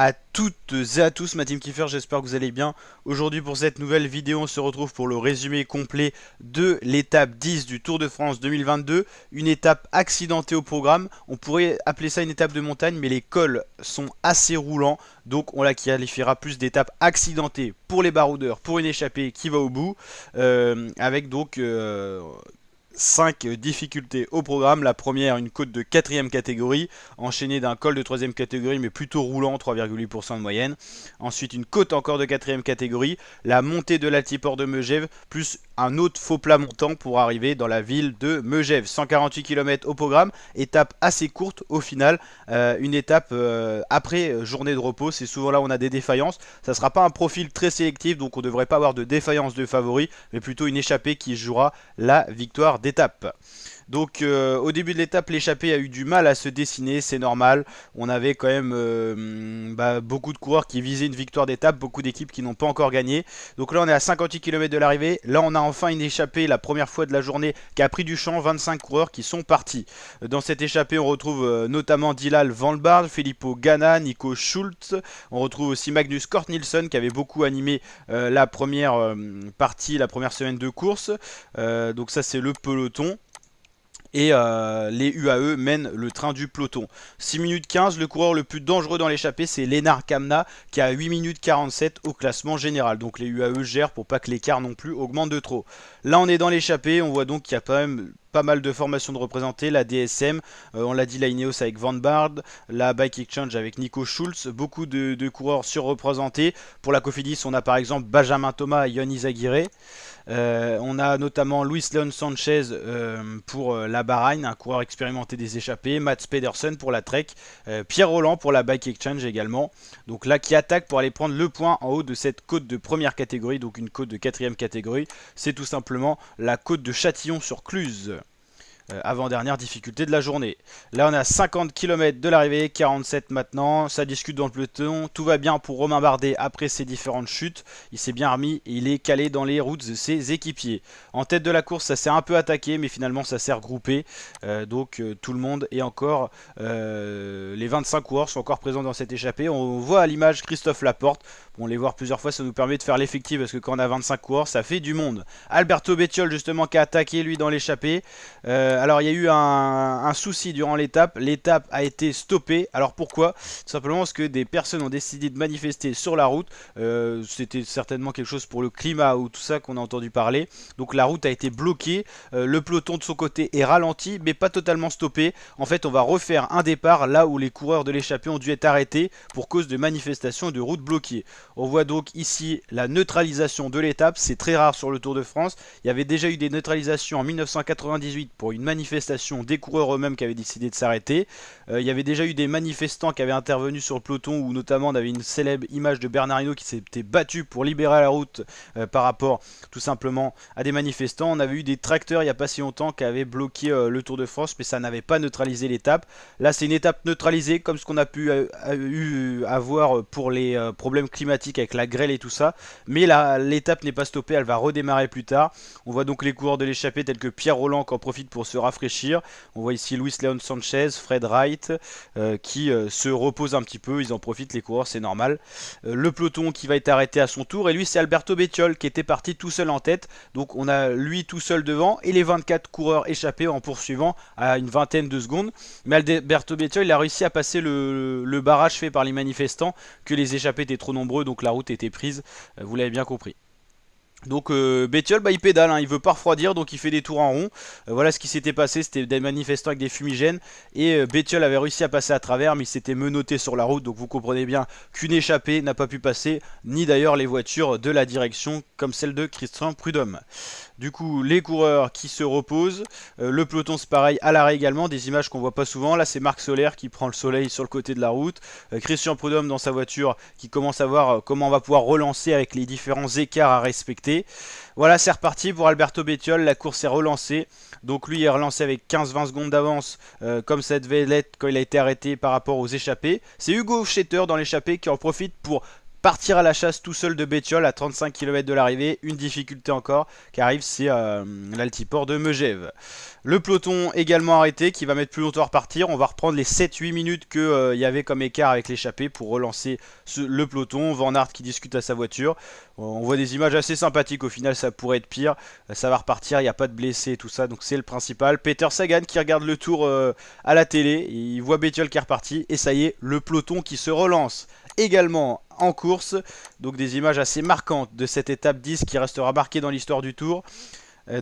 à toutes et à tous, ma team Kiffer, j'espère que vous allez bien. Aujourd'hui pour cette nouvelle vidéo, on se retrouve pour le résumé complet de l'étape 10 du Tour de France 2022. Une étape accidentée au programme, on pourrait appeler ça une étape de montagne, mais les cols sont assez roulants. Donc on la qualifiera plus d'étape accidentée pour les baroudeurs, pour une échappée qui va au bout. Avec donc 5 difficultés au programme. La première, une côte de 4ème catégorie, enchaînée d'un col de 3ème catégorie, mais plutôt roulant, 3,8% de moyenne. Ensuite, une côte encore de 4ème catégorie, la montée de l'altiport de Megève, plus un autre faux plat montant pour arriver dans la ville de Megève. 148 km au programme, étape assez courte au final, une étape après journée de repos. C'est souvent là où on a des défaillances. Ça ne sera pas un profil très sélectif, donc on ne devrait pas avoir de défaillance de favoris, mais plutôt une échappée qui jouera la victoire d'étape. Donc au début de l'étape, l'échappée a eu du mal à se dessiner, c'est normal. On avait quand même beaucoup de coureurs qui visaient une victoire d'étape, beaucoup d'équipes qui n'ont pas encore gagné. Donc là on est à 58 km de l'arrivée, là on a enfin une échappée, la première fois de la journée, qui a pris du champ, 25 coureurs qui sont partis. Dans cette échappée on retrouve notamment Dylan Van Baarle, Filippo Ganna, Nico Schultz. On retrouve aussi Magnus Cort Nielsen qui avait beaucoup animé la première partie, la première semaine de course. Donc ça c'est le peloton. Et les UAE mènent le train du peloton. 6 minutes 15, le coureur le plus dangereux dans l'échappée, c'est Lennart Kamna qui a 8 minutes 47 au classement général. Donc les UAE gèrent pour pas que l'écart non plus augmente de trop. Là on est dans l'échappée, on voit donc qu'il y a quand même pas mal de formations de représenter, la DSM, on l'a dit, la Ineos avec Van Baarle, la Bike Exchange avec Nico Schultz, beaucoup de coureurs surreprésentés. Pour la Cofidis, on a par exemple Benjamin Thomas et Yon Izagirre. On a notamment Luis Leon Sanchez pour la Bahreïn, un coureur expérimenté des échappées, Mats Pedersen pour la Trek, Pierre Roland pour la Bike Exchange également. Donc là qui attaque pour aller prendre le point en haut de cette côte de première catégorie, donc une côte de 4ème catégorie. C'est tout simplement la côte de Châtillon-sur-Cluse. Avant-dernière difficulté de la journée. Là on est à 50 km de l'arrivée, 47 maintenant, ça discute dans le peloton, tout va bien pour Romain Bardet après ses différentes chutes, il s'est bien remis et il est calé dans les routes de ses équipiers. En tête de la course ça s'est un peu attaqué mais finalement ça s'est regroupé, tout le monde est encore, les 25 coureurs sont encore présents dans cette échappée. On voit à l'image Christophe Laporte, bon les voir plusieurs fois ça nous permet de faire l'effectif parce que quand on a 25 coureurs ça fait du monde. Alberto Bettiol justement qui a attaqué lui dans l'échappée. Alors il y a eu un souci durant l'étape, l'étape a été stoppée. Alors pourquoi? Tout simplement parce que des personnes ont décidé de manifester sur la route. C'était certainement quelque chose pour le climat ou tout ça qu'on a entendu parler. Donc la route a été bloquée, le peloton de son côté est ralenti mais pas totalement stoppé. En fait on va refaire un départ là où les coureurs de l'échappée ont dû être arrêtés pour cause de manifestations et de routes bloquées. On voit donc ici la neutralisation de l'étape, c'est très rare sur le Tour de France. Il y avait déjà eu des neutralisations en 1998 pour une manifestation des coureurs eux-mêmes qui avaient décidé de s'arrêter. Il y avait déjà eu des manifestants qui avaient intervenu sur le peloton où notamment on avait une célèbre image de Bernard Hinault qui s'était battu pour libérer la route par rapport tout simplement à des manifestants. On avait eu des tracteurs il n'y a pas si longtemps qui avaient bloqué le Tour de France mais ça n'avait pas neutralisé l'étape. Là c'est une étape neutralisée comme ce qu'on a pu avoir pour les problèmes climatiques avec la grêle et tout ça. Mais l'étape n'est pas stoppée, elle va redémarrer plus tard. On voit donc les coureurs de l'échappée tels que Pierre Roland qui en profite pour se rafraîchir. On voit ici Luis Leon Sanchez, Fred Wright qui se reposent un petit peu, ils en profitent les coureurs, c'est normal. Le peloton qui va être arrêté à son tour et lui c'est Alberto Bettiol qui était parti tout seul en tête. Donc on a lui tout seul devant et les 24 coureurs échappés en poursuivant à une vingtaine de secondes. Mais Alberto Bettiol il a réussi à passer le barrage fait par les manifestants, que les échappés étaient trop nombreux donc la route était prise, vous l'avez bien compris. Donc Bettiol il pédale, hein, il veut pas refroidir donc il fait des tours en rond. Voilà ce qui s'était passé, c'était des manifestants avec des fumigènes et Bettiol avait réussi à passer à travers mais il s'était menotté sur la route. Donc vous comprenez bien qu'une échappée n'a pas pu passer, ni d'ailleurs les voitures de la direction comme celle de Christian Prudhomme. Du coup les coureurs qui se reposent, le peloton c'est pareil à l'arrêt également, des images qu'on voit pas souvent. Là c'est Marc Soler qui prend le soleil sur le côté de la route, Christian Prudhomme dans sa voiture qui commence à voir comment on va pouvoir relancer avec les différents écarts à respecter. Voilà c'est reparti pour Alberto Bettiol, la course est relancée. Donc lui est relancé avec 15-20 secondes d'avance comme ça devait l'être quand il a été arrêté par rapport aux échappés. C'est Hugo Schetter dans l'échappée qui en profite pour partir à la chasse tout seul de Bettiol à 35 km de l'arrivée. Une difficulté encore qui arrive, c'est l'altiport de Megève. Le peloton également arrêté qui va mettre plus longtemps à repartir. On va reprendre les 7-8 minutes qu'il y avait comme écart avec l'échappée pour relancer le peloton. Van Aert qui discute à sa voiture. On voit des images assez sympathiques. Au final, ça pourrait être pire. Ça va repartir. Il n'y a pas de blessés et tout ça. Donc c'est le principal. Peter Sagan qui regarde le tour à la télé. Il voit Bettiol qui est reparti. Et ça y est, le peloton qui se relance également en course. Donc des images assez marquantes de cette étape 10 qui restera marquée dans l'histoire du tour.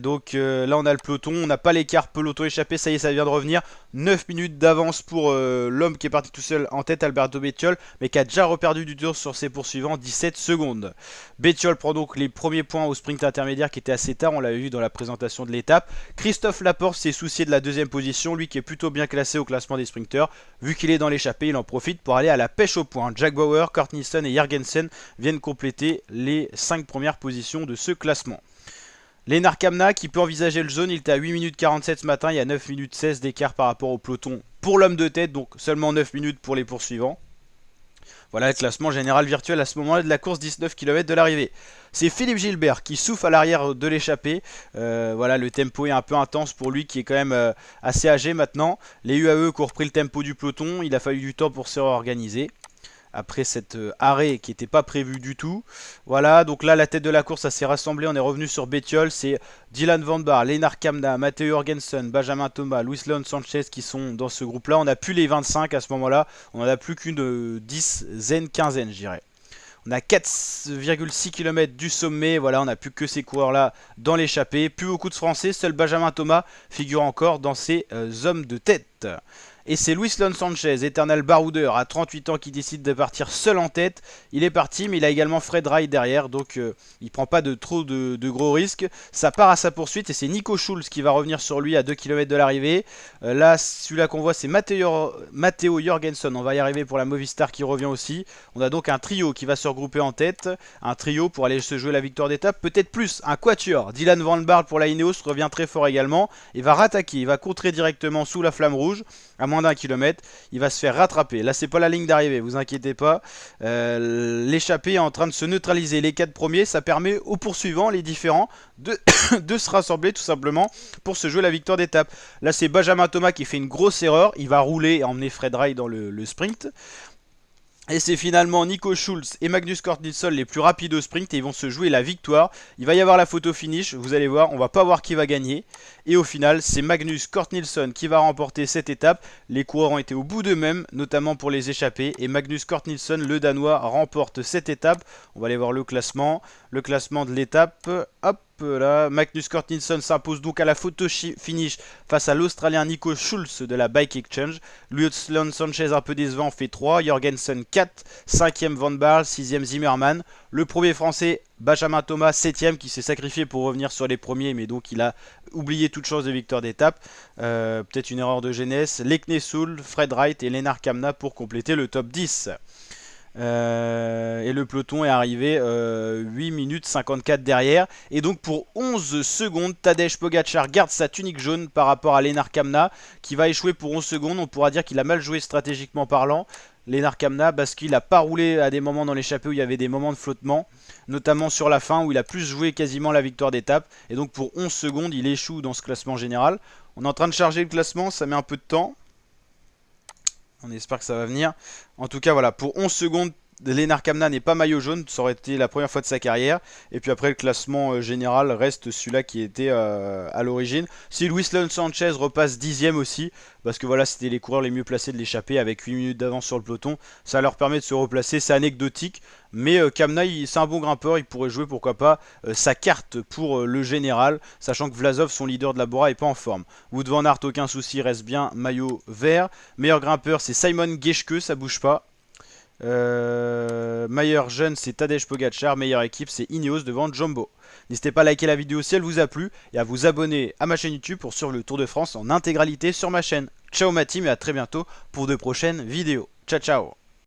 Donc là on a le peloton, on n'a pas l'écart peloton échappé, ça y est, ça vient de revenir. 9 minutes d'avance pour l'homme qui est parti tout seul en tête, Alberto Bettiol, mais qui a déjà reperdu du tour sur ses poursuivants, 17 secondes. Bettiol prend donc les premiers points au sprint intermédiaire qui était assez tard, on l'avait vu dans la présentation de l'étape. Christophe Laporte s'est soucié de la deuxième position, lui qui est plutôt bien classé au classement des sprinteurs. Vu qu'il est dans l'échappée, il en profite pour aller à la pêche au point. Jack Bauer, Kurt Nielsen et Jorgensen viennent compléter les 5 premières positions de ce classement. Lennart Kamna qui peut envisager le jaune, il était à 8 minutes 47 ce matin, il y a 9 minutes 16 d'écart par rapport au peloton pour l'homme de tête, donc seulement 9 minutes pour les poursuivants. Voilà le classement général virtuel à ce moment-là de la course, 19 km de l'arrivée. C'est Philippe Gilbert qui souffle à l'arrière de l'échappée. Voilà, le tempo est un peu intense pour lui qui est quand même assez âgé maintenant. Les UAE qui ont repris le tempo du peloton, il a fallu du temps pour se réorganiser. Après cet arrêt qui n'était pas prévu du tout. Voilà, donc là la tête de la course ça s'est rassemblé, on est revenu sur Bettiol, c'est Dylan Van Baarle, Lennart Kamna, Matteo Jorgensen, Benjamin Thomas, Luis Leon Sanchez qui sont dans ce groupe là. On n'a plus les 25 à ce moment là, on n'en a plus qu'une dizaine, quinzaine je dirais. On a 4,6 km du sommet, voilà, on n'a plus que ces coureurs-là dans l'échappée. Plus beaucoup de Français, seul Benjamin Thomas figure encore dans ces hommes de tête. Et c'est Luis Leon Sanchez, éternel baroudeur à 38 ans qui décide de partir seul en tête. Il est parti mais il a également Fred Wright derrière, donc il prend pas trop de gros risques. Ça part à sa poursuite et c'est Nico Schulz qui va revenir sur lui à 2 km de l'arrivée. Là celui-là qu'on voit c'est Matteo Jorgensen, on va y arriver pour la Movistar qui revient aussi. On a donc un trio qui va se regrouper en tête, un trio pour aller se jouer la victoire d'étape, peut-être plus un quatuor. Dylan Van Baarle pour la Ineos revient très fort également et va rattaquer, il va contrer directement sous la flamme rouge. À moins d'1 kilomètre, il va se faire rattraper. Là, c'est pas la ligne d'arrivée, vous inquiétez pas. L'échappée est en train de se neutraliser. Les 4 premiers, ça permet aux poursuivants, les différents, de se rassembler tout simplement pour se jouer la victoire d'étape. Là, c'est Benjamin Thomas qui fait une grosse erreur. Il va rouler et emmener Fred Wright dans le sprint. Et c'est finalement Nico Schulz et Magnus Cort Nielsen les plus rapides au sprint et ils vont se jouer la victoire. Il va y avoir la photo finish, vous allez voir, on va pas voir qui va gagner. Et au final, c'est Magnus Cort Nielsen qui va remporter cette étape. Les coureurs ont été au bout d'eux-mêmes, notamment pour les échappés. Et Magnus Cort Nielsen, le Danois, remporte cette étape. On va aller voir le classement de l'étape. Hop. Là, Magnus Cort Nielsen s'impose donc à la photo finish face à l'Australien Nico Schulz de la Bike Exchange. Luis Leon Sanchez un peu décevant fait 3, Jorgensen 4, 5e Van Baarle, 6e Zimmerman. Le premier français Benjamin Thomas 7e qui s'est sacrifié pour revenir sur les premiers mais donc il a oublié toute chance de victoire d'étape. Peut-être une erreur de jeunesse. Lekne Soul, Fred Wright et Lennart Kamna pour compléter le top 10. Et le peloton est arrivé 8 minutes 54 derrière. Et donc pour 11 secondes, Tadej Pogacar garde sa tunique jaune par rapport à Lennart Kamna qui va échouer pour 11 secondes. On pourra dire qu'il a mal joué stratégiquement parlant, Lennart Kamna, parce qu'il n'a pas roulé à des moments dans l'échappée où il y avait des moments de flottement, notamment sur la fin où il a plus joué quasiment la victoire d'étape. Et donc pour 11 secondes, il échoue dans ce classement général. On est en train de charger le classement, ça met un peu de temps. On espère que ça va venir. En tout cas, voilà, pour 11 secondes, Lennart Kamna n'est pas maillot jaune. Ça aurait été la première fois de sa carrière. Et puis après, le classement général reste celui-là qui était à l'origine. Si Luis Leon Sanchez repasse 10e aussi, parce que voilà, c'était les coureurs les mieux placés de l'échappée avec 8 minutes d'avance sur le peloton. Ça leur permet de se replacer. C'est anecdotique. Mais Kamna, c'est un bon grimpeur. Il pourrait jouer, pourquoi pas, sa carte pour le général. Sachant que Vlasov, son leader de la Bora, n'est pas en forme. Wout van Aert, aucun souci, reste bien maillot vert. Meilleur grimpeur, c'est Simon Geschke, ça bouge pas. Meilleur jeune c'est Tadej Pogacar, meilleure équipe c'est Ineos devant Jumbo. N'hésitez pas à liker la vidéo si elle vous a plu et à vous abonner à ma chaîne YouTube pour suivre le Tour de France en intégralité sur ma chaîne. Ciao ma team et à très bientôt pour de prochaines vidéos. Ciao ciao.